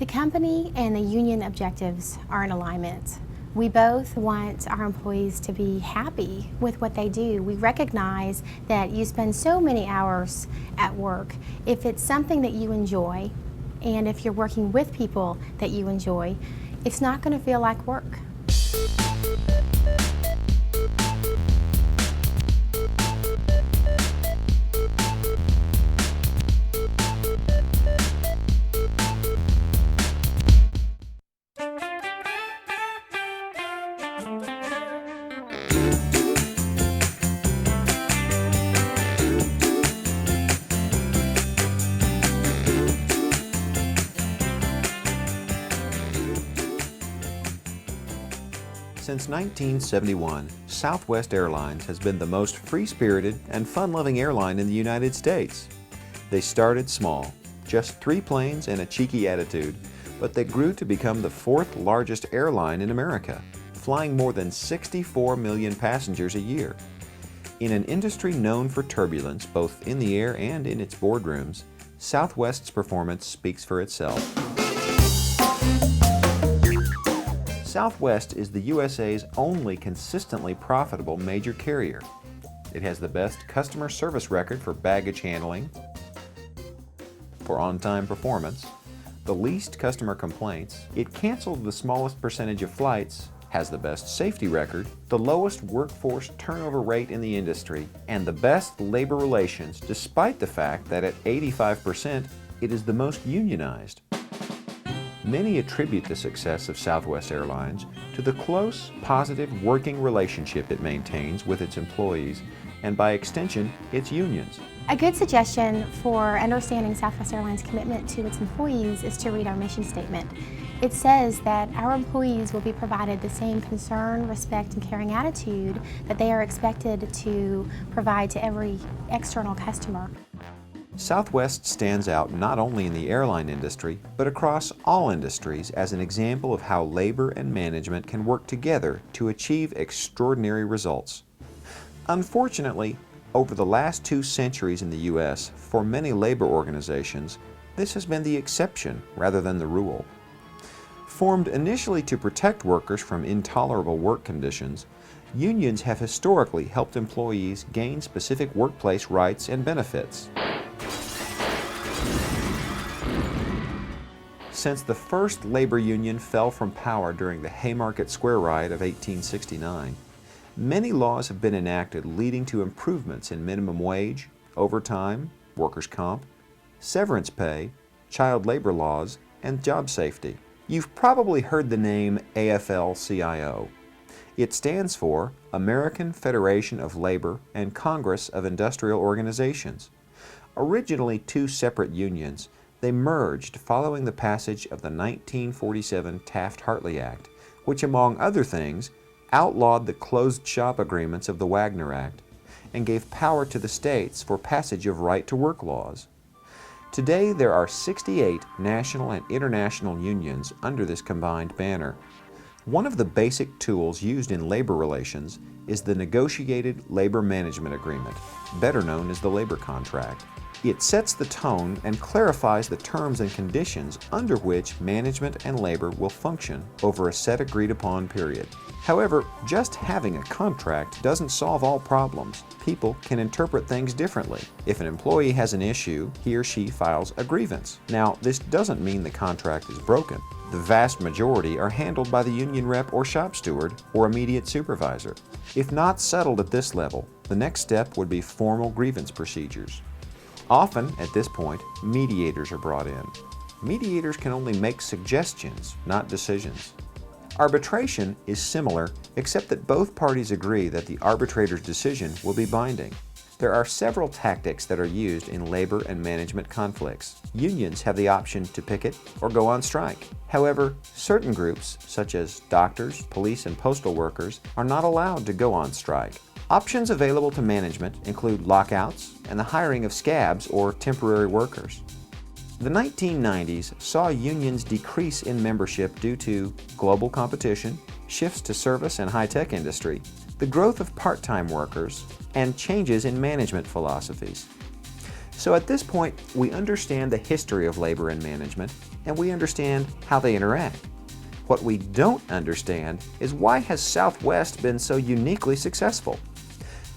The company and the union objectives are in alignment. We both want our employees to be happy with what they do. We recognize that you spend so many hours at work. If it's something that you enjoy, and if you're working with people that you enjoy, it's not going to feel like work. Since 1971, Southwest Airlines has been the most free-spirited and fun-loving airline in the United States. They started small, just 3 planes and a cheeky attitude, but they grew to become the 4th largest airline in America, flying more than 64 million passengers a year. In an industry known for turbulence both in the air and in its boardrooms, Southwest's performance speaks for itself. Southwest is the USA's only consistently profitable major carrier. It has the best customer service record for baggage handling, for on-time performance, the least customer complaints, it canceled the smallest percentage of flights, has the best safety record, the lowest workforce turnover rate in the industry, and the best labor relations despite the fact that at 85% it is the most unionized. Many attribute the success of Southwest Airlines to the close, positive working relationship it maintains with its employees and, by extension, its unions. A good suggestion for understanding Southwest Airlines' commitment to its employees is to read our mission statement. It says that our employees will be provided the same concern, respect, and caring attitude that they are expected to provide to every external customer. Southwest stands out not only in the airline industry, but across all industries as an example of how labor and management can work together to achieve extraordinary results. Unfortunately, over the last 2 centuries in the U.S., for many labor organizations, this has been the exception rather than the rule. Formed initially to protect workers from intolerable work conditions, unions have historically helped employees gain specific workplace rights and benefits. Since the first labor union fell from power during the Haymarket Square Riot of 1869, many laws have been enacted leading to improvements in minimum wage, overtime, workers' comp, severance pay, child labor laws, and job safety. You've probably heard the name AFL-CIO. It stands for American Federation of Labor and Congress of Industrial Organizations. Originally 2 separate unions, they merged following the passage of the 1947 Taft-Hartley Act, which, among other things, outlawed the closed-shop agreements of the Wagner Act and gave power to the states for passage of right-to-work laws. Today, there are 68 national and international unions under this combined banner. One of the basic tools used in labor relations is the Negotiated Labor Management Agreement, better known as the labor contract. It sets the tone and clarifies the terms and conditions under which management and labor will function over a set agreed-upon period. However, just having a contract doesn't solve all problems. People can interpret things differently. If an employee has an issue, he or she files a grievance. Now, this doesn't mean the contract is broken. The vast majority are handled by the union rep or shop steward or immediate supervisor. If not settled at this level, the next step would be formal grievance procedures. Often, at this point, mediators are brought in. Mediators can only make suggestions, not decisions. Arbitration is similar, except that both parties agree that the arbitrator's decision will be binding. There are several tactics that are used in labor and management conflicts. Unions have the option to picket or go on strike. However, certain groups, such as doctors, police, and postal workers, are not allowed to go on strike. Options available to management include lockouts and the hiring of scabs or temporary workers. The 1990s saw unions decrease in membership due to global competition, shifts to service and high-tech industry, the growth of part-time workers, and changes in management philosophies. So at this point, we understand the history of labor and management and we understand how they interact. What we don't understand is why has Southwest been so uniquely successful?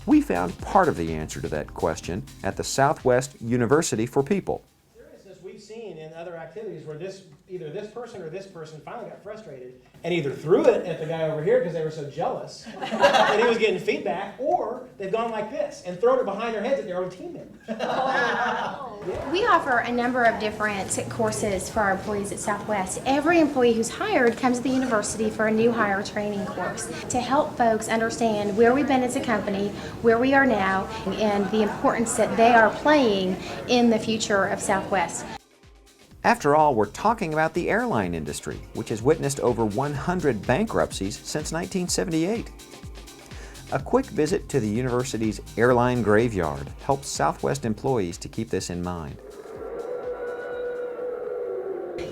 We found part of the answer to that question at the Southwest University for People. Seriousness we've seen in other activities where either this person or this person finally got frustrated and either threw it at the guy over here because they were so jealous and he was getting feedback, or they've gone like this and thrown it behind their heads at their own team members. We offer a number of different courses for our employees at Southwest. Every employee who's hired comes to the university for a new hire training course to help folks understand where we've been as a company, where we are now, and the importance that they are playing in the future of Southwest. After all, we're talking about the airline industry, which has witnessed over 100 bankruptcies since 1978. A quick visit to the university's airline graveyard helps Southwest employees to keep this in mind.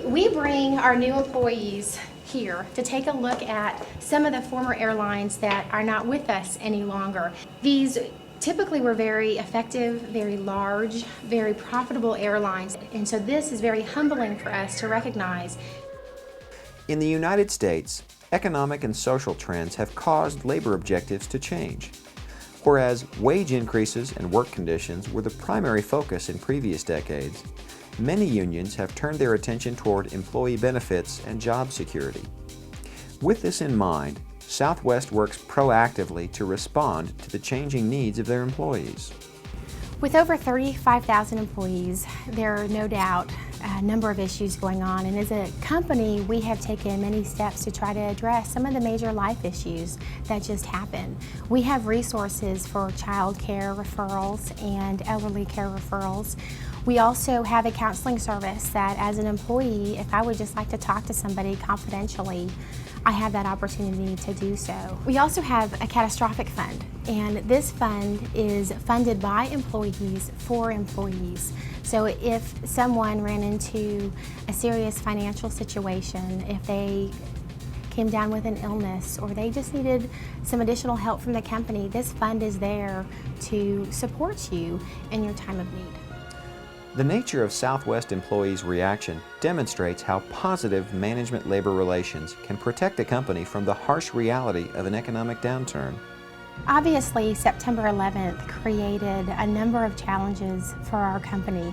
We bring our new employees here to take a look at some of the former airlines that are not with us any longer. These typically were very effective, very large, very profitable airlines, and so this is very humbling for us to recognize. In the United States, economic and social trends have caused labor objectives to change. Whereas wage increases and work conditions were the primary focus in previous decades, many unions have turned their attention toward employee benefits and job security. With this in mind, Southwest works proactively to respond to the changing needs of their employees. With over 35,000 employees, there are no doubt a number of issues going on, and as a company, we have taken many steps to try to address some of the major life issues that just happen. We have resources for child care referrals and elderly care referrals. We also have a counseling service that, as an employee, if I would just like to talk to somebody confidentially, I have that opportunity to do so. We also have a catastrophic fund, and this fund is funded by employees for employees. So if someone ran into a serious financial situation, if they came down with an illness, or they just needed some additional help from the company, this fund is there to support you in your time of need. The nature of Southwest employees' reaction demonstrates how positive management-labor relations can protect a company from the harsh reality of an economic downturn. Obviously, September 11th created a number of challenges for our company.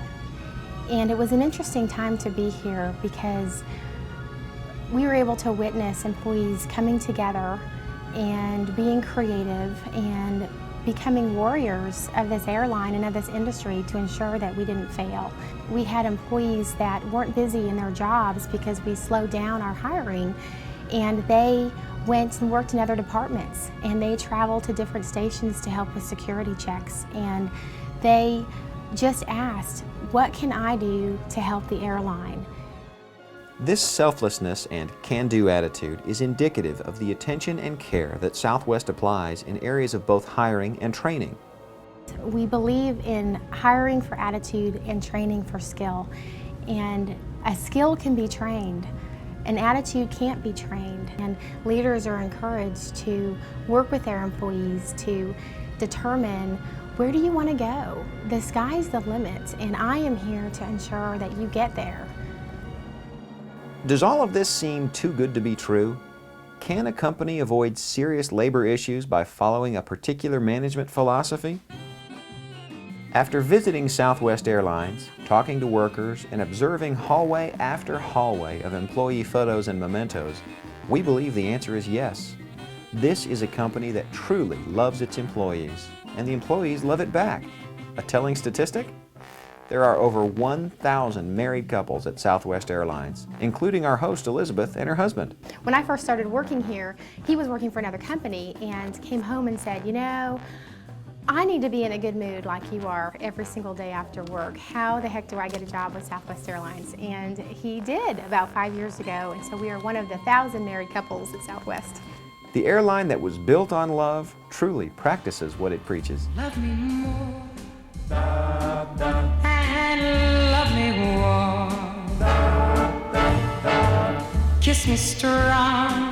And it was an interesting time to be here because we were able to witness employees coming together and being creative and becoming warriors of this airline and of this industry to ensure that we didn't fail. We had employees that weren't busy in their jobs because we slowed down our hiring, and they went and worked in other departments, and they traveled to different stations to help with security checks, and they just asked, what can I do to help the airline? This selflessness and can-do attitude is indicative of the attention and care that Southwest applies in areas of both hiring and training. We believe in hiring for attitude and training for skill. And a skill can be trained. An attitude can't be trained. And leaders are encouraged to work with their employees to determine, where do you want to go? The sky's the limit, and I am here to ensure that you get there. Does all of this seem too good to be true? Can a company avoid serious labor issues by following a particular management philosophy? After visiting Southwest Airlines, talking to workers, and observing hallway after hallway of employee photos and mementos, we believe the answer is yes. This is a company that truly loves its employees, and the employees love it back. A telling statistic? There are over 1,000 married couples at Southwest Airlines, including our host Elizabeth and her husband. When I first started working here, he was working for another company and came home and said, you know, I need to be in a good mood like you are every single day after work. How the heck do I get a job with Southwest Airlines? And he did about 5 years ago, and so we are one of the 1,000 married couples at Southwest. The airline that was built on love truly practices what it preaches. Love me more, and love me warm, kiss me strong.